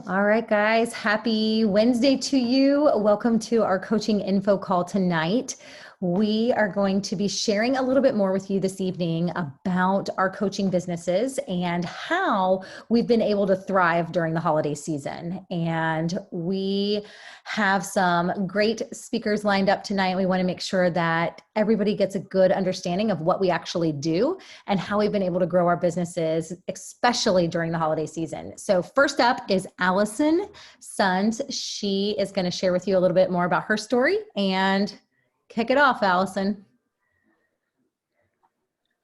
All right, guys. Happy Wednesday to you. Welcome to our coaching info call tonight. We are going to be sharing a little bit more with you this evening about our coaching businesses and how we've been able to thrive during the holiday season. And we have some great speakers lined up tonight. We want to make sure that everybody gets a good understanding of what we actually do and how we've been able to grow our businesses, especially during the holiday season. So first up is Allison Sons. She is going to share with you a little bit more about her story and kick it off, Allison.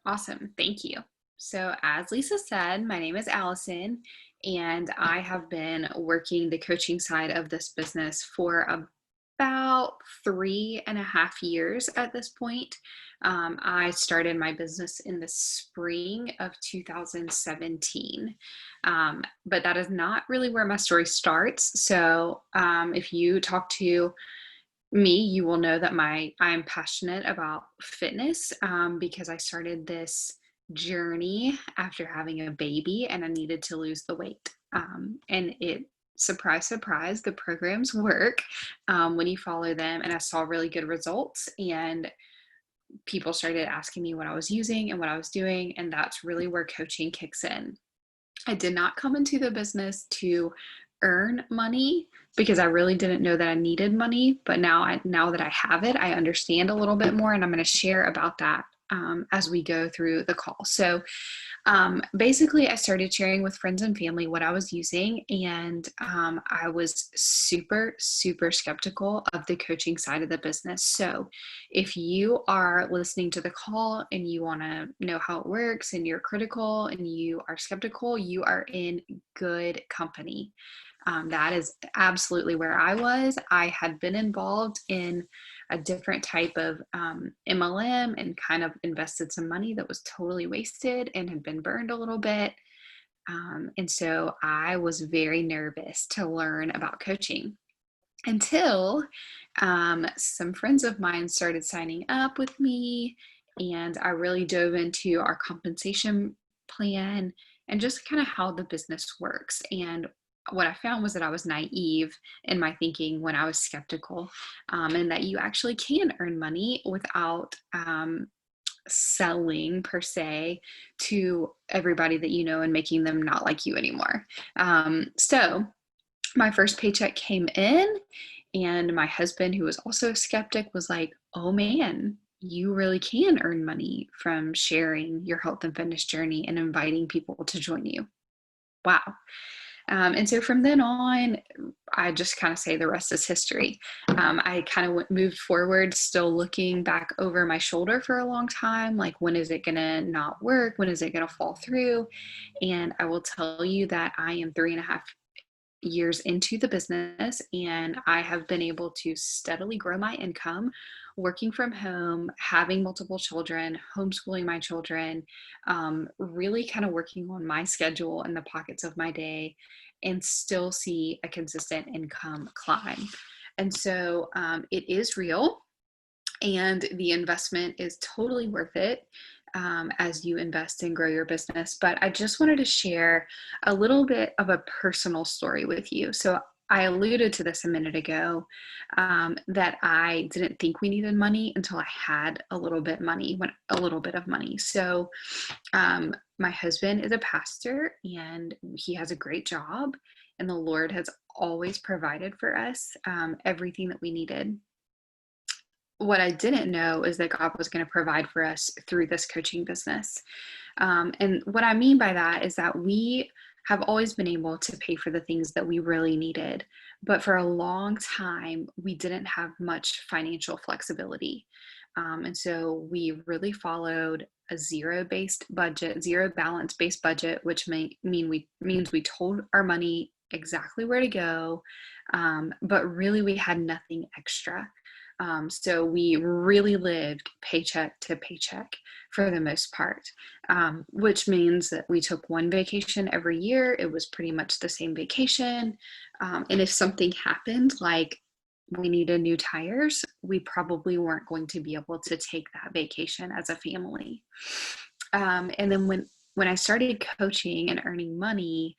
Awesome. Thank you. So, as Lisa said, my name is Allison, and I have been working the coaching side of this business for about 3.5 years at this point. I started my business in the spring of 2017, but that is not really where my story starts. So, if you talk to me, you will know that I'm passionate about fitness because I started this journey after having a baby and I needed to lose the weight. And it, surprise, surprise, the programs work when you follow them. And I saw really good results, and people started asking me what I was using and what I was doing. And that's really where coaching kicks in. I did not come into the business to earn money because I really didn't know that I needed money. But now that I have it, I understand a little bit more, and I'm going to share about that as we go through the call. So basically, I started sharing with friends and family what I was using, and I was super, super skeptical of the coaching side of the business. So if you are listening to the call and you want to know how it works and you're critical and you are skeptical, you are in good company. That is absolutely where I was. I had been involved in a different type of MLM and kind of invested some money that was totally wasted and had been burned a little bit. And so I was very nervous to learn about coaching until some friends of mine started signing up with me, and I really dove into our compensation plan and just kind of how the business works. And what I found was that I was naive in my thinking when I was skeptical, and that you actually can earn money without selling per se to everybody that you know and making them not like you anymore. So my first paycheck came in, and my husband, who was also a skeptic, was like, oh man, you really can earn money from sharing your health and fitness journey and inviting people to join you. Wow. And so from then on, I just kind of say the rest is history. I kind of moved forward, still looking back over my shoulder for a long time. Like, when is it going to not work? When is it going to fall through? And I will tell you that I am 3.5 years into the business, and I have been able to steadily grow my income working from home, having multiple children, homeschooling my children, really kind of working on my schedule and the pockets of my day, and still see a consistent income climb. And so it is real, and the investment is totally worth it as you invest and grow your business. But I just wanted to share a little bit of a personal story with you. So I alluded to this a minute ago, that I didn't think we needed money until I had a little bit of money. So my husband is a pastor, and he has a great job, and the Lord has always provided for us everything that we needed. What I didn't know is that God was going to provide for us through this coaching business. And what I mean by that is that we have always been able to pay for the things that we really needed. But for a long time, we didn't have much financial flexibility. And so we really followed a zero balance based budget, which means we told our money exactly where to go, but really we had nothing extra. So we really lived paycheck to paycheck for the most part, which means that we took one vacation every year. It was pretty much the same vacation. And if something happened, like we needed new tires, we probably weren't going to be able to take that vacation as a family. And then when I started coaching and earning money,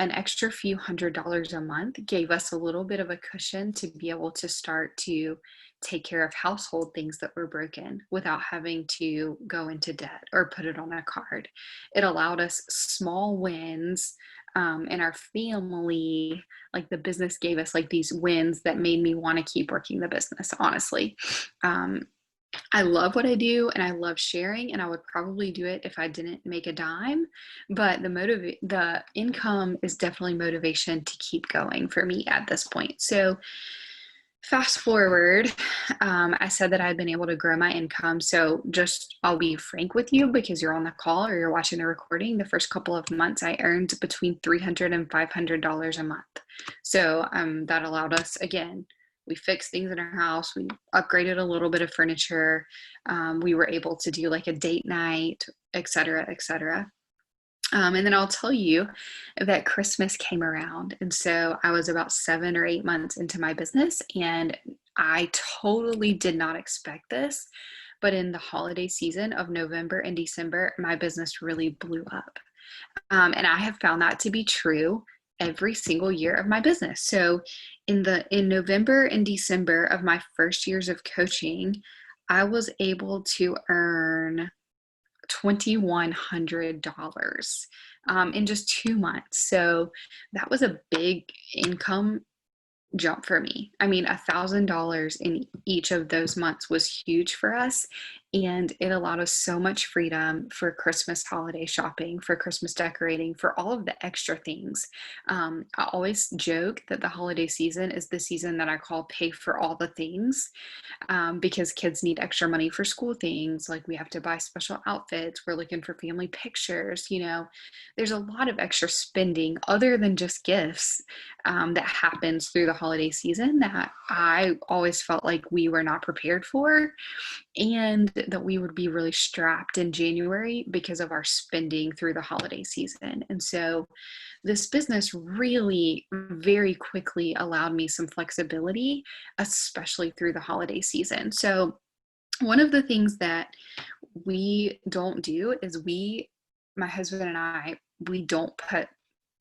an extra few $100s a month gave us a little bit of a cushion to be able to start to take care of household things that were broken without having to go into debt or put it on a card. It allowed us small wins in our family. Like the business gave us like these wins that made me want to keep working the business, honestly. I love what I do and I love sharing, and I would probably do it if I didn't make a dime, but the income is definitely motivation to keep going for me at this point. So fast forward, I said that I'd been able to grow my income. So just, I'll be frank with you because you're on the call or you're watching the recording. The first couple of months I earned between $300 and $500 a month. So that allowed us, again, we fixed things in our house. We upgraded a little bit of furniture. We were able to do like a date night, et cetera, et cetera. And then I'll tell you that Christmas came around. And so I was about 7 or 8 months into my business, and I totally did not expect this. But in the holiday season of November and December, my business really blew up. And I have found that to be true every single year of my business. So in November and December of my first years of coaching, I was able to earn $2,100 in just 2 months. So that was a big income jump for me. I mean, $1,000 in each of those months was huge for us. And it allowed us so much freedom for Christmas holiday shopping, for Christmas decorating, for all of the extra things. I always joke that the holiday season is the season that I call pay for all the things, because kids need extra money for school things. Like we have to buy special outfits. We're looking for family pictures. There's a lot of extra spending other than just gifts that happens through the holiday season that I always felt like we were not prepared for, and that we would be really strapped in January because of our spending through the holiday season. And so this business really very quickly allowed me some flexibility, especially through the holiday season. So one of the things that we don't do is my husband and I, we don't put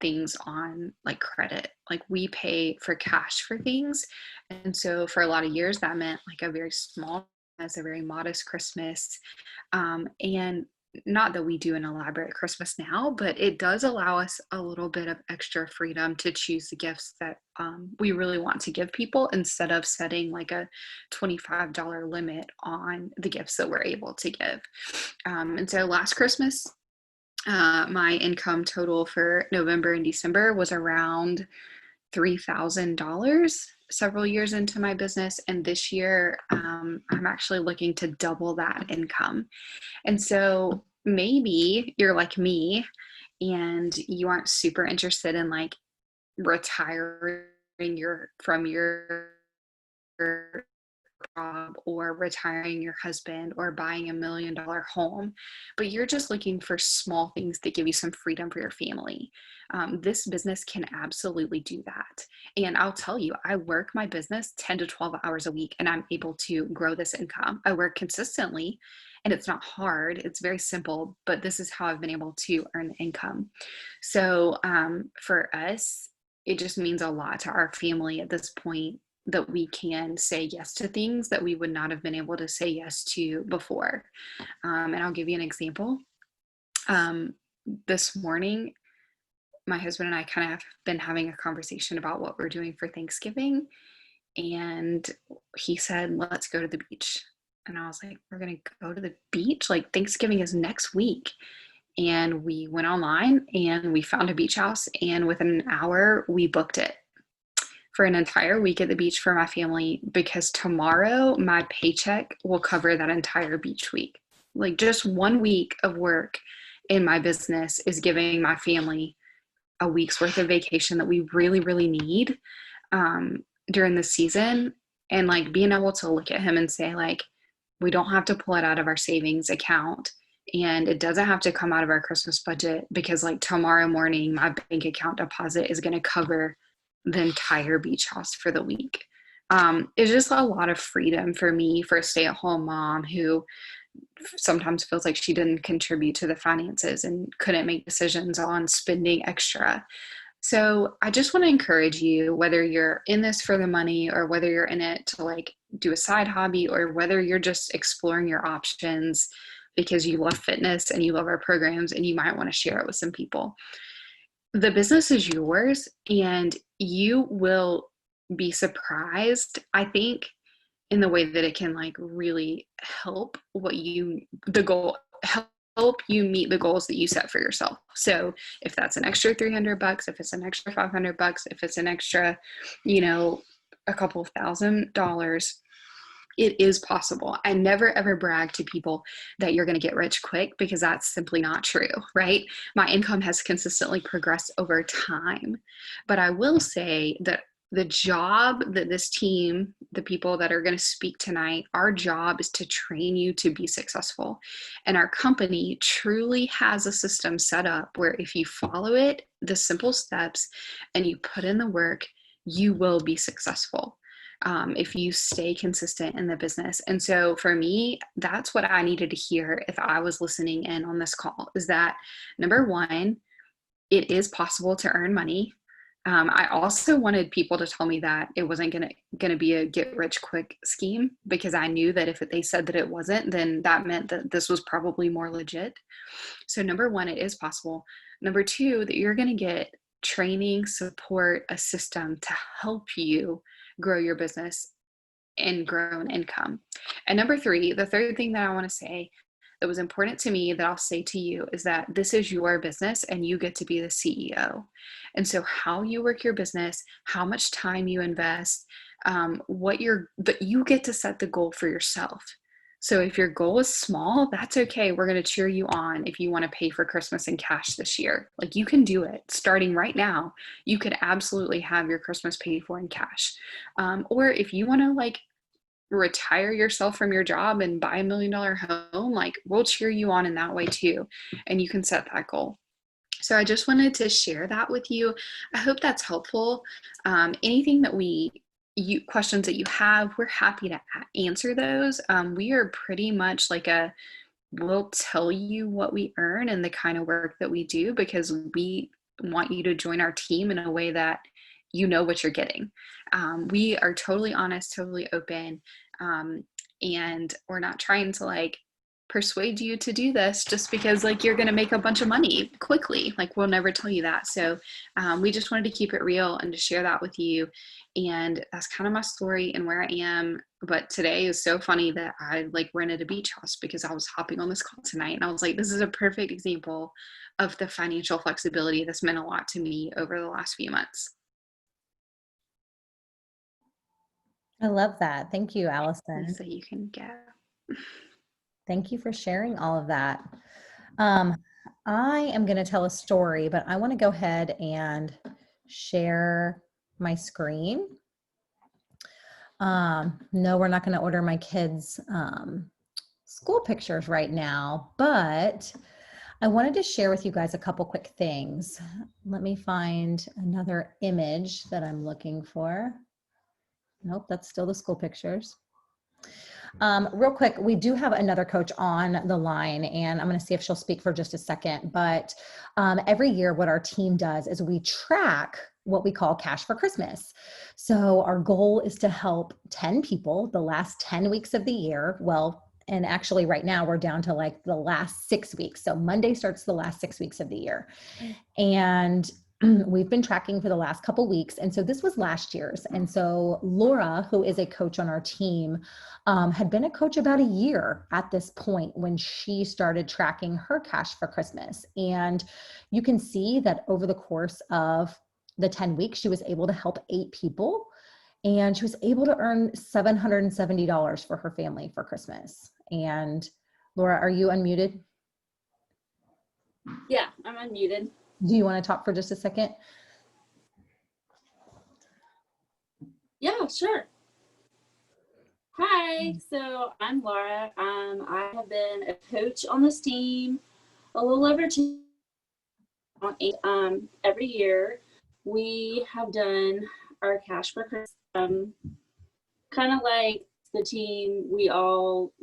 things on like credit. Like we pay for cash for things. And so for a lot of years that meant like a very small, as a very modest Christmas. And not that we do an elaborate Christmas now, but it does allow us a little bit of extra freedom to choose the gifts that we really want to give people, instead of setting like a $25 limit on the gifts that we're able to give. And so last Christmas, my income total for November and December was around $3,000 several years into my business. And this year, I'm actually looking to double that income. And so maybe you're like me and you aren't super interested in like retiring from your job or retiring your husband or buying $1 million home, but you're just looking for small things that give you some freedom for your family. This business can absolutely do that. And I'll tell you, I work my business 10 to 12 hours a week and I'm able to grow this income. I work consistently and it's not hard. It's very simple, but this is how I've been able to earn income. So for us, it just means a lot to our family at this point that we can say yes to things that we would not have been able to say yes to before. And I'll give you an example. This morning, my husband and I kind of have been having a conversation about what we're doing for Thanksgiving. And he said, let's go to the beach. And I was like, we're going to go to the beach? Like Thanksgiving is next week. And we went online and we found a beach house. And within an hour, we booked it for an entire week at the beach for my family, because tomorrow my paycheck will cover that entire beach week. Like just 1 week of work in my business is giving my family a week's worth of vacation that we really, really need during the season. And like being able to look at him and say like, we don't have to pull it out of our savings account. And it doesn't have to come out of our Christmas budget, because like tomorrow morning, my bank account deposit is going to cover the entire beach house for the week. It's just a lot of freedom for me, for a stay-at-home mom who sometimes feels like she didn't contribute to the finances and couldn't make decisions on spending extra. So I just want to encourage you, whether you're in this for the money or whether you're in it to like do a side hobby or whether you're just exploring your options because you love fitness and you love our programs and you might want to share it with some people. The business is yours and you will be surprised, I think, in the way that it can like really help the goal, help you meet the goals that you set for yourself. So if that's an extra $300, if it's an extra $500, if it's an extra, a couple of $1,000, it is possible. I never ever brag to people that you're going to get rich quick because that's simply not true, right? My income has consistently progressed over time. But I will say that the job that this team, the people that are going to speak tonight, our job is to train you to be successful. And our company truly has a system set up where if you follow it, the simple steps, and you put in the work, you will be successful. If you stay consistent in the business. And so for me, that's what I needed to hear if I was listening in on this call, is that number one, it is possible to earn money. I also wanted people to tell me that it wasn't gonna be a get rich quick scheme, because I knew that if they said that it wasn't, then that meant that this was probably more legit. So number one, it is possible. Number two, that you're gonna get training, support, a system to help you grow your business and grow an income. And number three, the third thing that I want to say that was important to me that I'll say to you is that this is your business and you get to be the CEO. And so how you work your business, how much time you invest, you get to set the goal for yourself. So if your goal is small, that's okay. We're going to cheer you on if you want to pay for Christmas in cash this year. Like, you can do it starting right now. You could absolutely have your Christmas paid for in cash. Or if you want to like retire yourself from your job and buy $1 million home, like, we'll cheer you on in that way too. And you can set that goal. So I just wanted to share that with you. I hope that's helpful. Anything that questions that you have, we're happy to answer those. We are pretty much like we'll tell you what we earn and the kind of work that we do, because we want you to join our team in a way that you know what you're getting. We are totally honest, totally open, and we're not trying to like persuade you to do this just because like you're going to make a bunch of money quickly. Like, we'll never tell you that. So we just wanted to keep it real and to share that with you. And that's kind of my story and where I am. But today is so funny that I like rented a beach house because I was hopping on this call tonight, and I was like, this is a perfect example of the financial flexibility that's meant a lot to me over the last few months. I love that. Thank you, Allison. So you can go. Thank you for sharing all of that. I am going to tell a story, but I want to go ahead and share my screen. No, we're not going to order my kids' school pictures right now, but I wanted to share with you guys a couple quick things. Let me find another image that I'm looking for. Nope, that's still the school pictures. Real quick, we do have another coach on the line, and I'm going to see if she'll speak for just a second. But every year, what our team does is we track what we call Cash for Christmas. So our goal is to help 10 people the last 10 weeks of the year. Well, and actually right now we're down to like the last 6 weeks. So Monday starts the last 6 weeks of the year. And we've been tracking for the last couple weeks. And so this was last year's. And so Laura, who is a coach on our team, had been a coach about a year at this point when she started tracking her Cash for Christmas. And you can see that over the course of the 10 weeks, she was able to help 8 people. And she was able to earn $770 for her family for Christmas. And Laura, are you unmuted? Yeah, I'm unmuted. Do you want to talk for just a second? Yeah, sure. Hi, so I'm Laura. I have been a coach on this team a little over 2 every year. We have done our Cash for Christmas, kind of like the team. We all,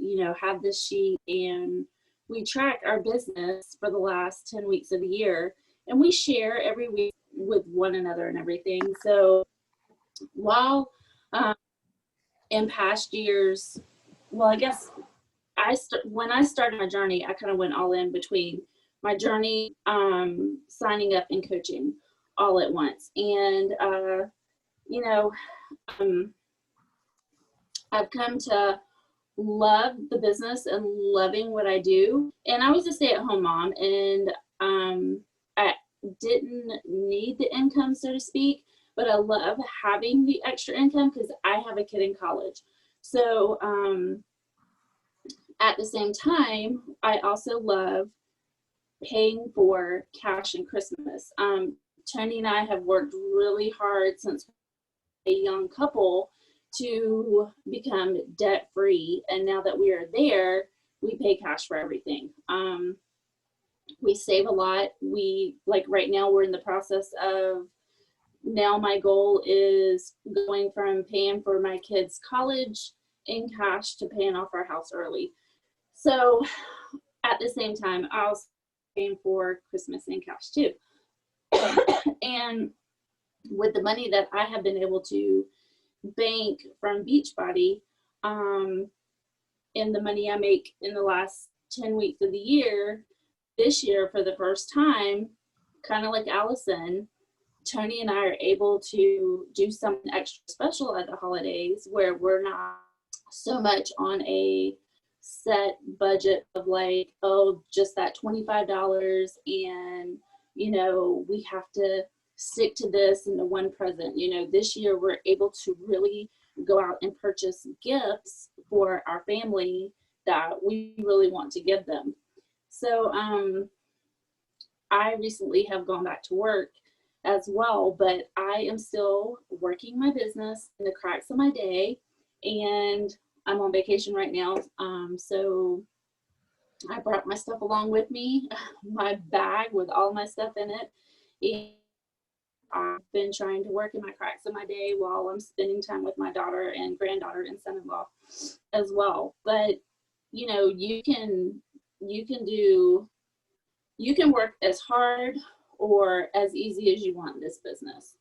have this sheet and we track our business for the last 10 weeks of the year. And we share every week with one another and everything. So while in past years, well, I guess when I started my journey, I kind of went all in between my journey, signing up and coaching all at once. And, you know, I've come to love the business and loving what I do. And I was a stay-at-home mom, and I didn't need the income, so to speak, but I love having the extra income because I have a kid in college. So at the same time, I also love paying for cash and Christmas. Tony and I have worked really hard since a young couple to become debt free, and now that we are there, we pay cash for everything. We save a lot. We, like, right now we're in the process of, now my goal is going from paying for my kids' college in cash to paying off our house early. So at the same time, I was paying for Christmas in cash too. And with the money that I have been able to bank from Beachbody, and the money I make in the last 10 weeks of the year, this year for the first time, kind of like Allison, Tony and I are able to do something extra special at the holidays where we're not so much on a set budget of like, oh, just that $25 and, you know, we have to stick to this and the one present. You know, this year we're able to really go out and purchase gifts for our family that we really want to give them. So I recently have gone back to work as well, but I am still working my business in the cracks of my day, and I'm on vacation right now. So I brought my stuff along with me, my bag with all my stuff in it. And I've been trying to work in my cracks of my day while I'm spending time with my daughter and granddaughter and son-in-law as well. But, you know, you can work as hard or as easy as you want in this business.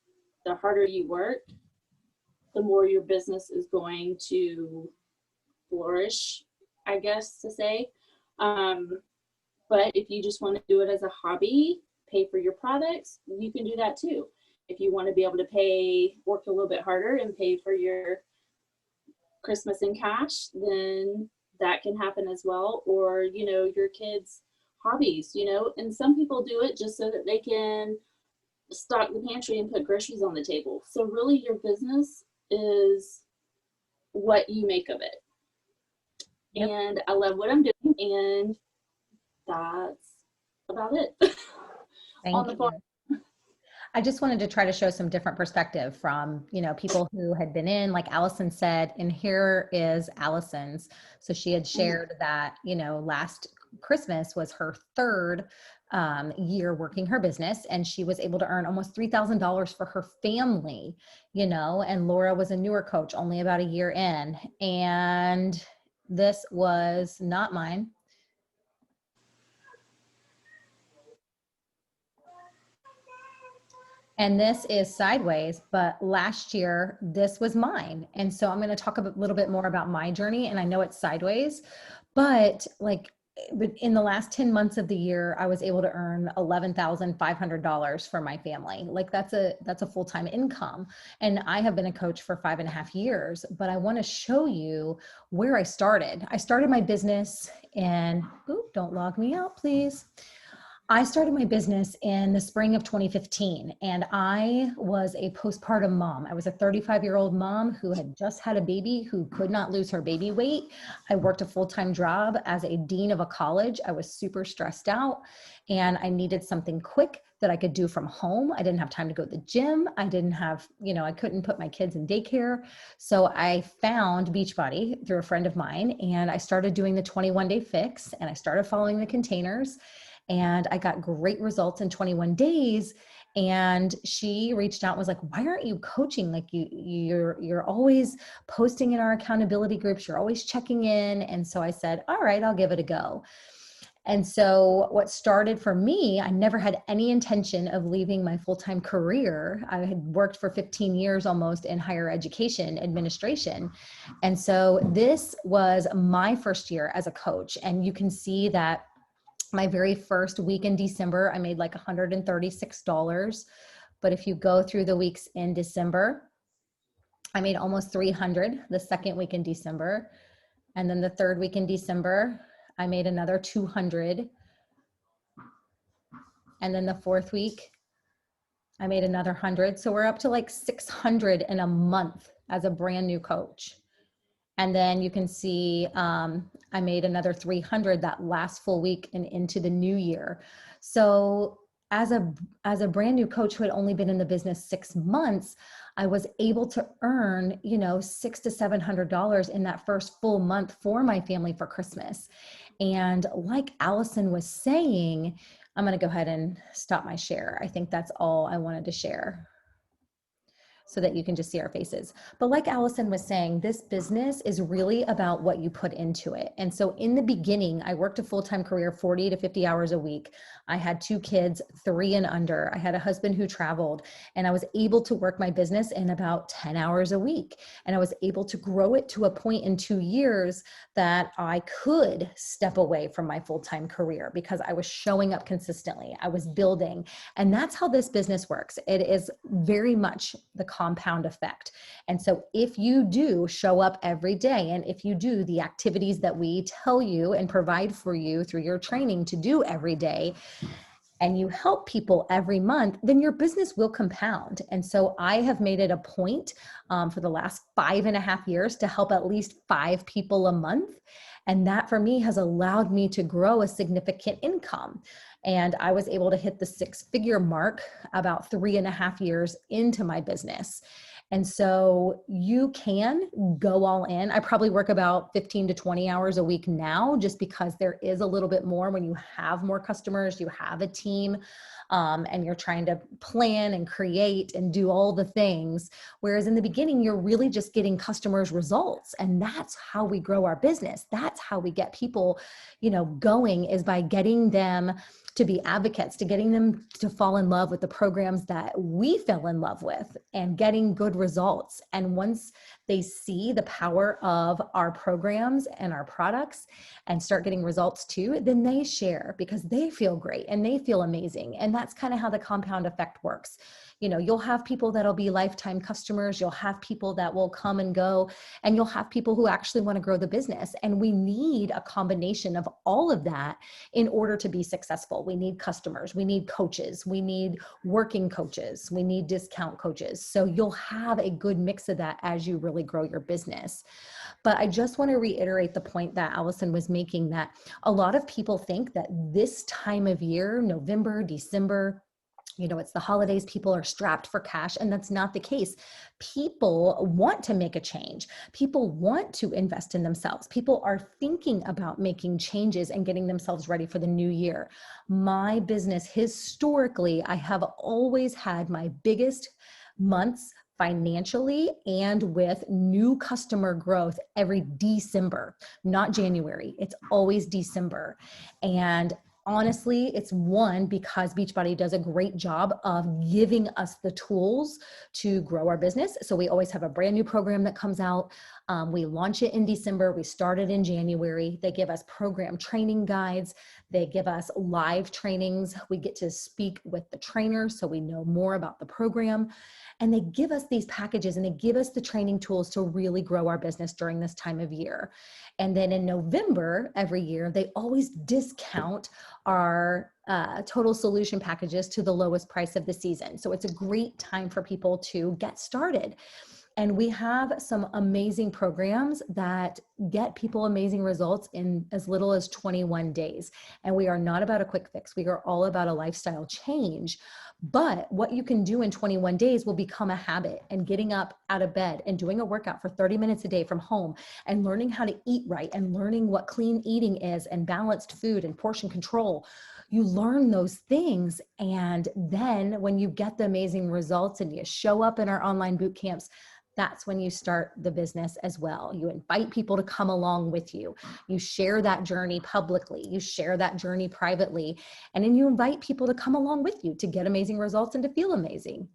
The harder you work, the more your business is going to flourish, I guess to say. But if you just want to do it as a hobby, pay for your products, you can do that too. If you want to be able to work a little bit harder and pay for your Christmas in cash, then that can happen as well. Or, you know, your kids' hobbies, you know, and some people do it just so that they can stock the pantry and put groceries on the table. So really your business is what you make of it. Yep. And I love what I'm doing, and that's about it. Thank you. I just wanted to try to show some different perspective from, you know, people who had been in, like Allison said, and here is Allison's. So she had shared that, you know, last Christmas was her third year working her business, and she was able to earn almost $3,000 for her family, you know, and Laura was a newer coach, only about a year in. And this was not mine. And this is Sideways, but last year, this was mine. And so I'm going to talk a little bit more about my journey. And I know it's Sideways, but like in the last 10 months of the year, I was able to earn $11,500 for my family. Like that's a full-time income. And I have been a coach for 5.5 years, but I want to show you where I started. I started my business in, don't log me out, please. I started my business in the spring of 2015, and I was a postpartum mom. I was a 35-year-old mom who had just had a baby who could not lose her baby weight. I worked a full-time job as a dean of a college. I was super stressed out, and I needed something quick that I could do from home. I didn't have time to go to the gym. I didn't have, you know, I couldn't put my kids in daycare. So I found Beachbody through a friend of mine, and I started doing the 21-day fix, and I started following the containers. And I got great results in 21 days. And she reached out and was like, why aren't you coaching? Like you're always posting in our accountability groups. You're always checking in. And so I said, all right, I'll give it a go. And so what started for me, I never had any intention of leaving my full-time career. I had worked for 15 years almost in higher education administration. And so this was my first year as a coach. And you can see that my very first week in December, I made like $136. But if you go through the weeks in December, I made almost 300 the second week in December. And then the third week in December, I made another 200. And then the fourth week, I made another 100. So we're up to like 600 in a month as a brand new coach. And then you can see I made another 300 that last full week and into the new year. So as a brand new coach who had only been in the business 6 months, I was able to earn, $600 to $700 in that first full month for my family for Christmas. And like Allison was saying, I'm going to go ahead and stop my share. I think that's all I wanted to share, so that you can just see our faces. But like Allison was saying, this business is really about what you put into it. And so in the beginning, I worked a full-time career, 40 to 50 hours a week. I had 2 kids, 3 and under. I had a husband who traveled, and I was able to work my business in about 10 hours a week. And I was able to grow it to a point in 2 years that I could step away from my full-time career because I was showing up consistently. I was building. And that's how this business works. It is very much the compound effect. And so if you do show up every day, and if you do the activities that we tell you and provide for you through your training to do every day, and you help people every month, then your business will compound. And so I have made it a point for the last 5.5 years to help at least 5 people a month. And that for me has allowed me to grow a significant income. And I was able to hit the 6-figure mark about 3.5 years into my business. And so you can go all in. I probably work about 15 to 20 hours a week now, just because there is a little bit more when you have more customers, you have a team, and you're trying to plan and create and do all the things. Whereas in the beginning, you're really just getting customers' results. And that's how we grow our business. That's how we get people, going, is by getting them to be advocates, to getting them to fall in love with the programs that we fell in love with and getting good results. And once they see the power of our programs and our products and start getting results too, then they share because they feel great and they feel amazing. And that's kind of how the compound effect works. You'll have people that'll be lifetime customers. You'll have people that will come and go, and you'll have people who actually want to grow the business. And we need a combination of all of that in order to be successful. We need customers, we need coaches, we need working coaches, we need discount coaches. So you'll have a good mix of that as you really grow your business. But I just want to reiterate the point that Allison was making, that a lot of people think that this time of year, November, December, it's the holidays, people are strapped for cash, and that's not the case. People want to make a change. People want to invest in themselves. People are thinking about making changes and getting themselves ready for the new year. My business, historically, I have always had my biggest months financially and with new customer growth every December, not January. It's always December. And honestly, it's because Beachbody does a great job of giving us the tools to grow our business. So we always have a brand new program that comes out. We launch it in December. We start it in January. They give us program training guides. They give us live trainings. We get to speak with the trainers so we know more about the program. And they give us these packages and they give us the training tools to really grow our business during this time of year. And then in November every year, they always discount our total solution packages to the lowest price of the season. So it's a great time for people to get started. And we have some amazing programs that get people amazing results in as little as 21 days. And we are not about a quick fix. We are all about a lifestyle change. But what you can do in 21 days will become a habit, and getting up out of bed and doing a workout for 30 minutes a day from home and learning how to eat right and learning what clean eating is and balanced food and portion control. You learn those things. And then when you get the amazing results and you show up in our online boot camps, that's when you start the business as well. You invite people to come along with you. You share that journey publicly. You share that journey privately. And then you invite people to come along with you to get amazing results and to feel amazing.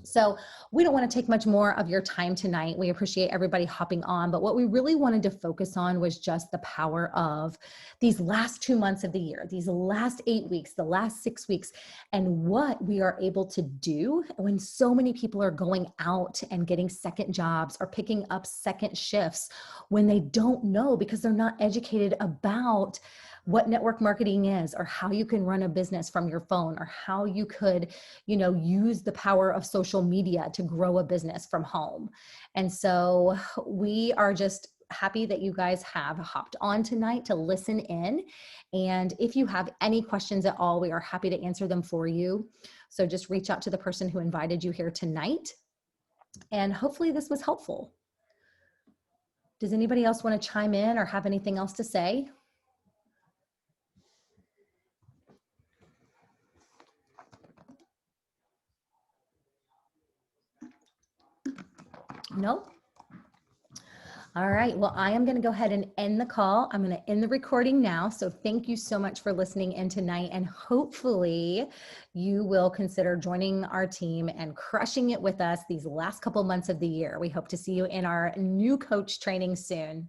So we don't want to take much more of your time tonight. We appreciate everybody hopping on, but what we really wanted to focus on was just the power of these last 2 months of the year, these last 8 weeks, the last 6 weeks, and what we are able to do when so many people are going out and getting second jobs or picking up second shifts when they don't know because they're not educated about what network marketing is, or how you can run a business from your phone, or how you could, use the power of social media to grow a business from home. And so we are just happy that you guys have hopped on tonight to listen in. And if you have any questions at all, we are happy to answer them for you. So just reach out to the person who invited you here tonight. And hopefully this was helpful. Does anybody else want to chime in or have anything else to say? Nope. All right. Well, I am going to go ahead and end the call. I'm going to end the recording now. So thank you so much for listening in tonight. And hopefully you will consider joining our team and crushing it with us these last couple months of the year. We hope to see you in our new coach training soon.